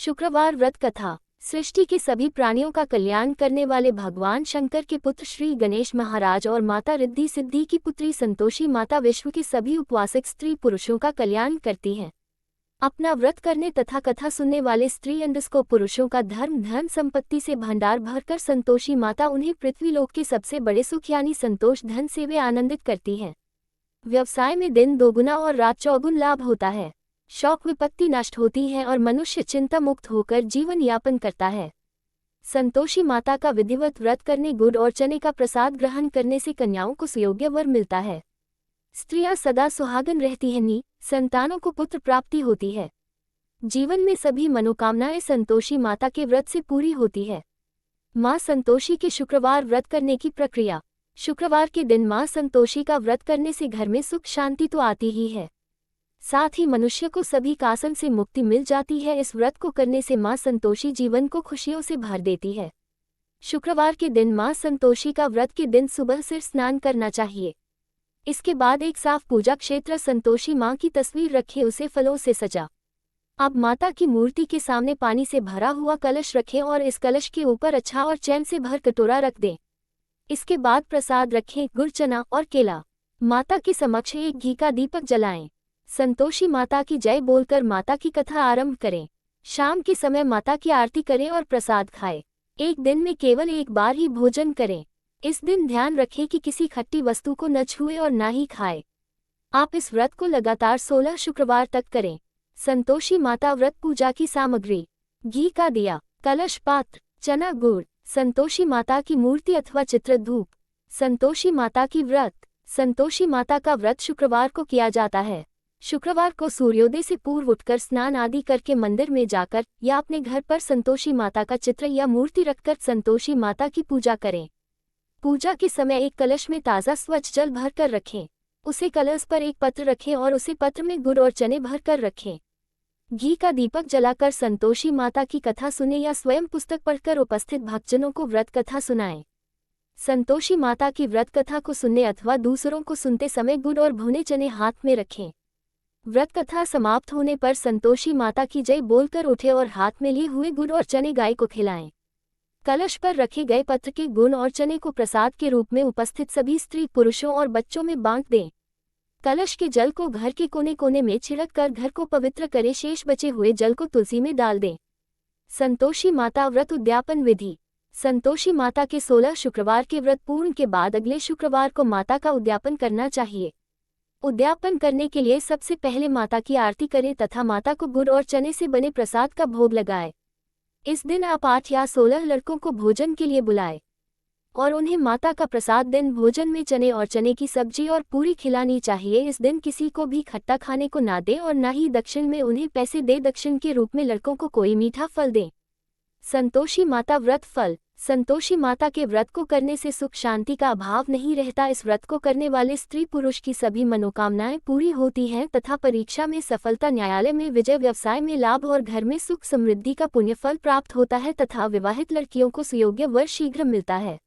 शुक्रवार व्रत कथा। सृष्टि के सभी प्राणियों का कल्याण करने वाले भगवान शंकर के पुत्र श्री गणेश महाराज और माता रिद्धि सिद्धि की पुत्री संतोषी माता विश्व के सभी उपवासक स्त्री पुरुषों का कल्याण करती हैं। अपना व्रत करने तथा कथा सुनने वाले स्त्री को पुरुषों का धन संपत्ति से भंडार भरकर संतोषी माता उन्हें पृथ्वीलोक के सबसे बड़े सुख यानी संतोष धन से वे आनंदित करती हैं। व्यवसाय में दिन दोगुना और रात चौगुन लाभ होता है। शौक विपत्ति नष्ट होती है और मनुष्य चिंता मुक्त होकर जीवन यापन करता है। संतोषी माता का विधिवत व्रत करने गुड़ और चने का प्रसाद ग्रहण करने से कन्याओं को सुयोग्य वर मिलता है। स्त्रियां सदा सुहागन रहती हैं, संतानों को पुत्र प्राप्ति होती है। जीवन में सभी मनोकामनाएं संतोषी माता के व्रत से पूरी होती है। मां संतोषी के शुक्रवार व्रत करने की प्रक्रिया। शुक्रवार के दिन मां संतोषी का व्रत करने से घर में सुख शांति तो आती ही है, साथ ही मनुष्य को सभी कासन से मुक्ति मिल जाती है। इस व्रत को करने से मां संतोषी जीवन को खुशियों से भर देती है। शुक्रवार के दिन मां संतोषी का व्रत के दिन सुबह सिर स्नान करना चाहिए। इसके बाद एक साफ पूजा क्षेत्र संतोषी मां की तस्वीर रखें, उसे फलों से सजा। अब माता की मूर्ति के सामने पानी से भरा हुआ कलश रखें और इस कलश के ऊपर अच्छा और चैन से भर कटोरा रख दें। इसके बाद प्रसाद रखें, गुड़ चना और केला। माता के समक्ष एक घी का दीपक जलाएं। संतोषी माता की जय बोलकर माता की कथा आरंभ करें। शाम के समय माता की आरती करें और प्रसाद खाएं। एक दिन में केवल एक बार ही भोजन करें। इस दिन ध्यान रखें कि किसी खट्टी वस्तु को न छुए और ना ही खाएं। आप इस व्रत को लगातार 16 शुक्रवार तक करें। संतोषी माता व्रत पूजा की सामग्री: घी का दिया, कलश पात्र, चना गुड़, संतोषी माता की मूर्ति अथवा चित्र धूप। संतोषी माता की व्रत। संतोषी माता का व्रत शुक्रवार को किया जाता है। शुक्रवार को सूर्योदय से पूर्व उठकर स्नान आदि करके मंदिर में जाकर या अपने घर पर संतोषी माता का चित्र या मूर्ति रखकर संतोषी माता की पूजा करें। पूजा के समय एक कलश में ताज़ा स्वच्छ जल भरकर रखें। उसे कलश पर एक पत्र रखें और उसे पत्र में गुड़ और चने भरकर रखें। घी का दीपक जलाकर संतोषी माता की कथा सुने या स्वयं पुस्तक पढ़कर उपस्थित भक्तजनों को व्रत कथा सुनाएं। संतोषी माता की व्रत कथा को सुनने अथवा दूसरों को सुनते समय गुड़ और भुने चने हाथ में रखें। व्रत कथा समाप्त होने पर संतोषी माता की जय बोलकर उठे और हाथ में लिए हुए गुड़ और चने गाय को खिलाएं। कलश पर रखे गए पत्र के गुण और चने को प्रसाद के रूप में उपस्थित सभी स्त्री पुरुषों और बच्चों में बांट दें। कलश के जल को घर के कोने कोने में छिड़क कर घर को पवित्र करें। शेष बचे हुए जल को तुलसी में डाल दें। संतोषी माता व्रत उद्यापन विधि। संतोषी माता के 16 शुक्रवार के व्रत पूर्ण के बाद अगले शुक्रवार को माता का उद्यापन करना चाहिए। उद्यापन करने के लिए सबसे पहले माता की आरती करें तथा माता को गुड़ और चने से बने प्रसाद का भोग लगाएं। इस दिन आप 8 या 16 लड़कों को भोजन के लिए बुलाएं और उन्हें माता का प्रसाद दिन भोजन में चने और चने की सब्जी और पूरी खिलानी चाहिए। इस दिन किसी को भी खट्टा खाने को ना दें और ना ही दक्षिण में उन्हें पैसे दे। दक्षिण के रूप में लड़कों को कोई मीठा फल दें। संतोषी माता व्रत फल। संतोषी माता के व्रत को करने से सुख शांति का अभाव नहीं रहता। इस व्रत को करने वाले स्त्री पुरुष की सभी मनोकामनाएं पूरी होती हैं तथा परीक्षा में सफलता, न्यायालय में विजय, व्यवसाय में लाभ और घर में सुख समृद्धि का पुण्य फल प्राप्त होता है तथा विवाहित लड़कियों को सुयोग्य वर शीघ्र मिलता है।